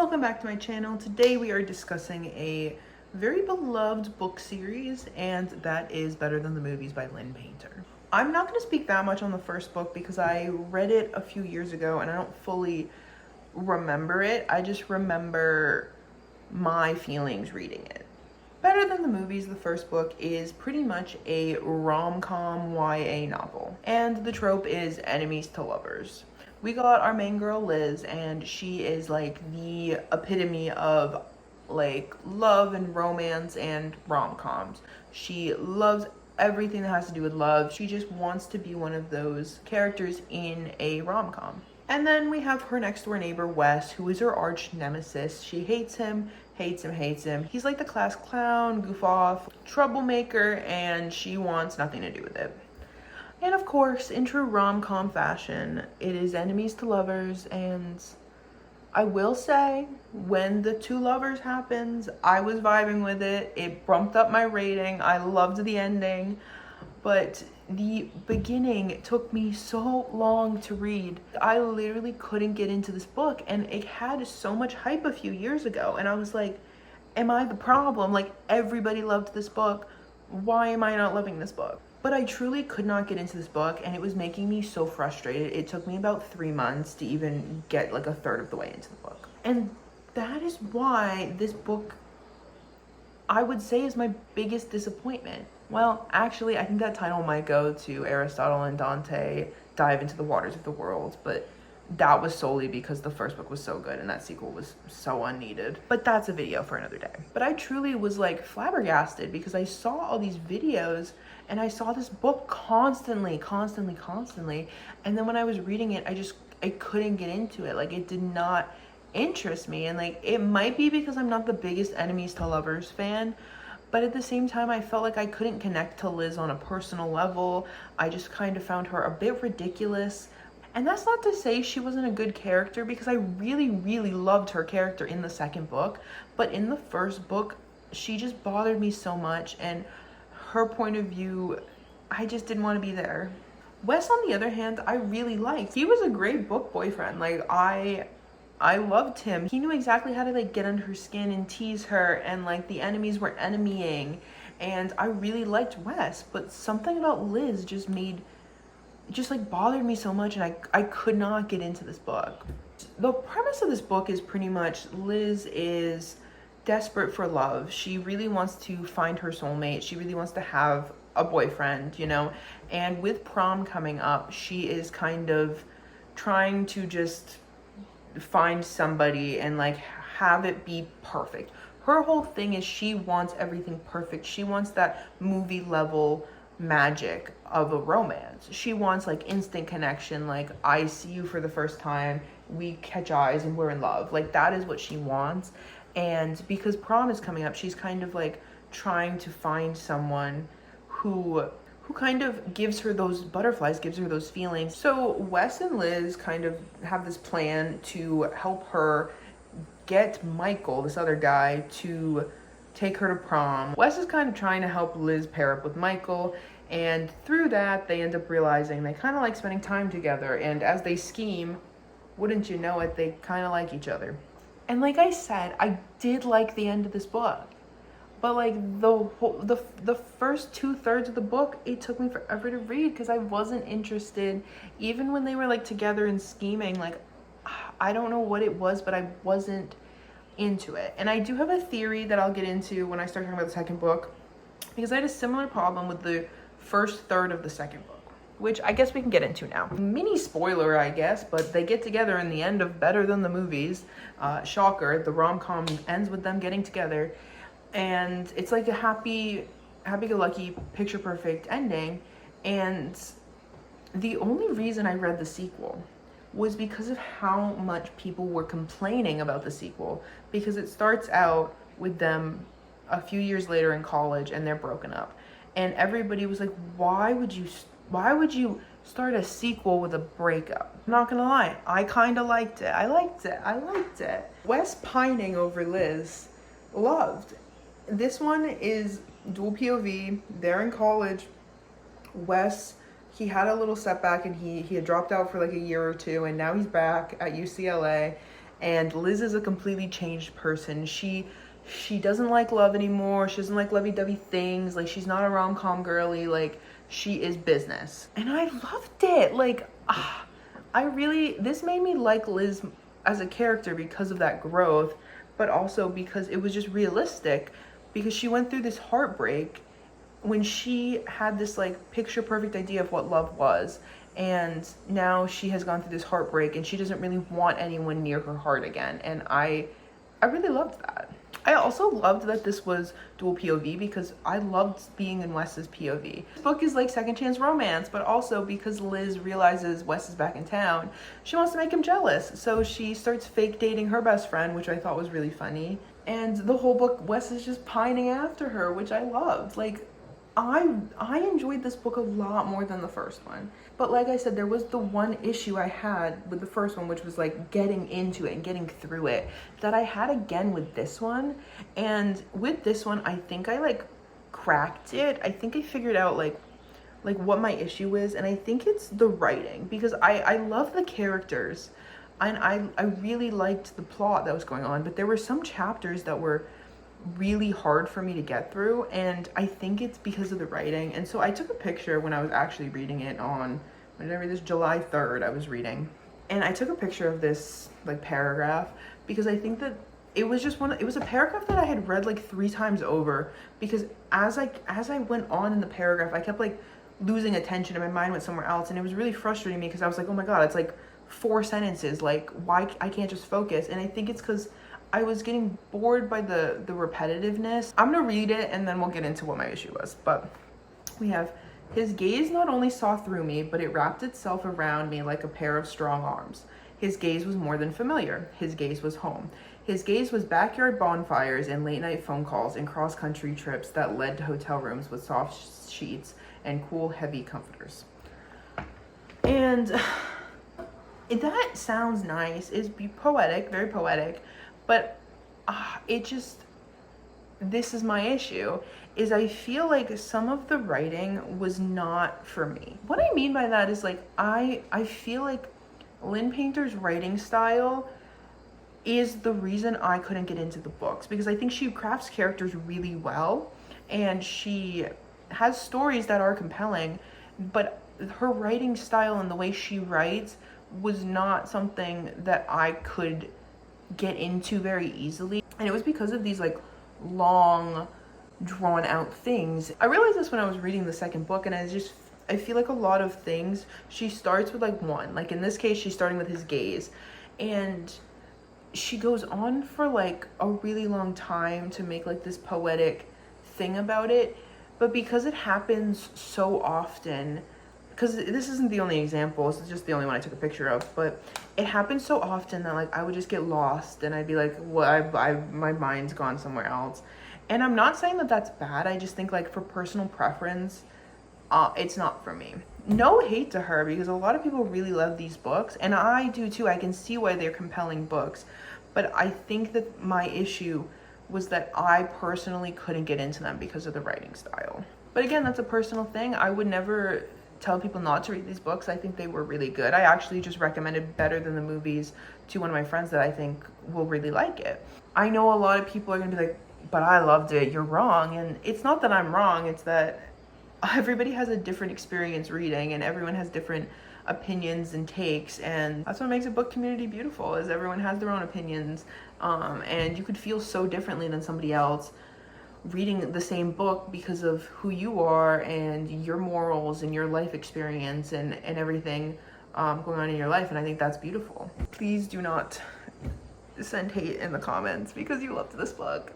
Welcome back to my channel. Today we are discussing a very beloved book series, and that is Better Than the Movies by Lynn Painter. I'm not going to speak that much on the first book because I read it a few years ago and I don't fully remember it. I just remember my feelings reading it. Better Than the Movies, the first book, is pretty much a rom-com YA novel, and the trope is enemies to lovers. We got our main girl Liz, and she is like the epitome of like love and romance and rom-coms. She loves everything that has to do with love. She just wants to be one of those characters in a rom-com. And then we have her next door neighbor Wes, who is her arch nemesis. She hates him. He's like the class clown, goof off, troublemaker, and she wants nothing to do with it. And of course, in true rom-com fashion, it is enemies to lovers, and I will say, when the two lovers happens, I was vibing with it. It bumped up my rating. I loved the ending, but the beginning took me so long to read. I literally couldn't get into this book, and it had so much hype a few years ago, and I was like, am I the problem? Like, everybody loved this book. Why am I not loving this book? But I truly could not get into this book, and it was making me so frustrated. It took me about 3 months to even get like a third of the way into the book. And that is why this book, I would say, is my biggest disappointment. Well, actually, I think that title might go to Aristotle and Dante Dive into the Waters of the World, but that was solely because the first book was so good and that sequel was so unneeded. But that's a video for another day. But I truly was like flabbergasted because I saw all these videos and I saw this book constantly. And then when I was reading it, I couldn't get into it. Like, it did not interest me. And like, it might be because I'm not the biggest enemies to lovers fan, but at the same time, I felt like I couldn't connect to Liz on a personal level. I just kind of found her a bit ridiculous. And that's not to say she wasn't a good character, because I really loved her character in the second book. But in the first book, she just bothered me so much, and her point of view, I just didn't want to be there. Wes, on the other hand, I really liked. He was a great book boyfriend. Like, I loved him. He knew exactly how to like get under her skin and tease her, and like the enemies were enemying, and I really liked Wes. But something about Liz just bothered me so much, and I could not get into this book. The premise of this book is pretty much Liz is desperate for love. She really wants to find her soulmate. She really wants to have a boyfriend, you know? And with prom coming up, she is kind of trying to just find somebody and like have it be perfect. Her whole thing is she wants everything perfect. She wants that movie level magic of a romance. She wants like instant connection, like I see you for the first time, we catch eyes and we're in love. Like, that is what she wants. And because prom is coming up, she's kind of like trying to find someone who kind of gives her those butterflies, gives her those feelings. So Wes and Liz kind of have this plan to help her get Michael, this other guy, to take her to prom. Wes is kind of trying to help Liz pair up with Michael, and through that, they end up realizing they kind of like spending time together, and as they scheme, wouldn't you know it, they kind of like each other. And like I said, I did like the end of this book, but like the first 2/3 of the book, it took me forever to read because I wasn't interested. Even when they were like together and scheming, like I don't know what it was, but I wasn't into it. And I do have a theory that I'll get into when I start talking about the second book, because I had a similar problem with the first third of the second book, which I guess we can get into now. Mini spoiler, I guess, but they get together in the end of Better Than the Movies. Shocker, the rom-com ends with them getting together, and it's like a happy-go-lucky, picture-perfect ending. And the only reason I read the sequel was because of how much people were complaining about the sequel, because it starts out with them a few years later in college and they're broken up, and everybody was like, why would you start a sequel with a breakup? I'm not gonna lie, I kind of liked it. I liked it. Wes pining over Liz, loved. This one is dual POV. They're in college. Wes, he had a little setback and he had dropped out for like a year or two, and now he's back at UCLA, and Liz is a completely changed person. She doesn't like love anymore. She doesn't like lovey-dovey things. Like, she's not a rom-com girly. Like, she is business. And I loved it. Like, this made me like Liz as a character because of that growth, but also because it was just realistic, because she went through this heartbreak when she had this like picture perfect idea of what love was, and now she has gone through this heartbreak and she doesn't really want anyone near her heart again. And I really loved that. I also loved that this was dual POV because I loved being in Wes's POV. This book is like second chance romance, but also because Liz realizes Wes is back in town, she wants to make him jealous. So she starts fake dating her best friend, which I thought was really funny. And the whole book, Wes is just pining after her, which I loved. Like, I enjoyed this book a lot more than the first one. But like I said, there was the one issue I had with the first one, which was like getting into it and getting through it, that I had again with this one. And with this one, I think I like cracked it. I think I figured out like what my issue is, and I think it's the writing, because I love the characters and I really liked the plot that was going on, but there were some chapters that were really hard for me to get through, and I think it's because of the writing. And so I took a picture when I was actually reading it on, when did I read this? July 3rd I was reading, and I took a picture of this like paragraph because I think that it was just it was a paragraph that I had read like 3 times over, because as I went on in the paragraph, I kept like losing attention and my mind went somewhere else, and it was really frustrating me because I was like, oh my god, it's like 4 sentences, like why I can't just focus. And I think it's because I was getting bored by the repetitiveness. I'm gonna read it and then we'll get into what my issue was. But we have, his gaze not only saw through me, but it wrapped itself around me like a pair of strong arms. His gaze was more than familiar. His gaze was home. His gaze was backyard bonfires and late night phone calls and cross-country trips that led to hotel rooms with soft sheets and cool, heavy comforters. And that sounds nice. It's poetic, very poetic. But this is my issue, is I feel like some of the writing was not for me. What I mean by that is like, I feel like Lynn Painter's writing style is the reason I couldn't get into the books, because I think she crafts characters really well and she has stories that are compelling, but her writing style and the way she writes was not something that I could get into very easily. And it was because of these like long drawn out things. I realized this when I was reading the second book, and I feel like a lot of things, she starts with like one, like in this case she's starting with his gaze, and she goes on for like a really long time to make like this poetic thing about it. But because it happens so often, because this isn't the only example, it's just the only one I took a picture of, but it happens so often that like I would just get lost and I'd be like, well, my mind's gone somewhere else. And I'm not saying that that's bad. I just think like for personal preference, it's not for me. No hate to her, because a lot of people really love these books, and I do too. I can see why they're compelling books, but I think that my issue was that I personally couldn't get into them because of the writing style. But again, that's a personal thing. I would never tell people not to read these books. I think they were really good. I actually just recommended Better Than the Movies to one of my friends that I think will really like it. I know a lot of people are gonna be like, but I loved it, you're wrong. And it's not that I'm wrong, it's that everybody has a different experience reading, and everyone has different opinions and takes, and that's what makes a book community beautiful, is everyone has their own opinions, and you could feel so differently than somebody else reading the same book because of who you are and your morals and your life experience and everything going on in your life. And I think that's beautiful. Please do not send hate in the comments because you loved this book,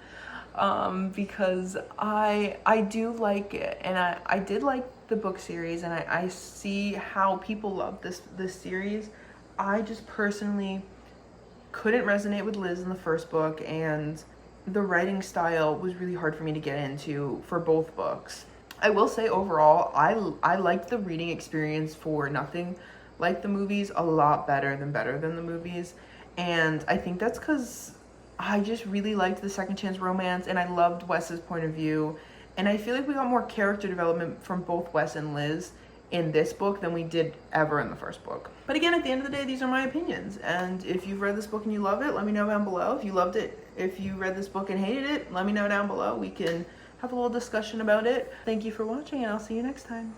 because I do like it, and I did like the book series, and I see how people love this series. I just personally couldn't resonate with Liz in the first book, and the writing style was really hard for me to get into for both books. I will say overall, I liked the reading experience for Nothing Like the Movies a lot better than the movies, and I think that's because I just really liked the second chance romance, and I loved Wes's point of view, and I feel like we got more character development from both Wes and Liz in this book than we did ever in the first book. But again, at the end of the day, these are my opinions. And if you've read this book and you love it, let me know down below. If you loved it, if you read this book and hated it, let me know down below. We can have a little discussion about it. Thank you for watching, and I'll see you next time.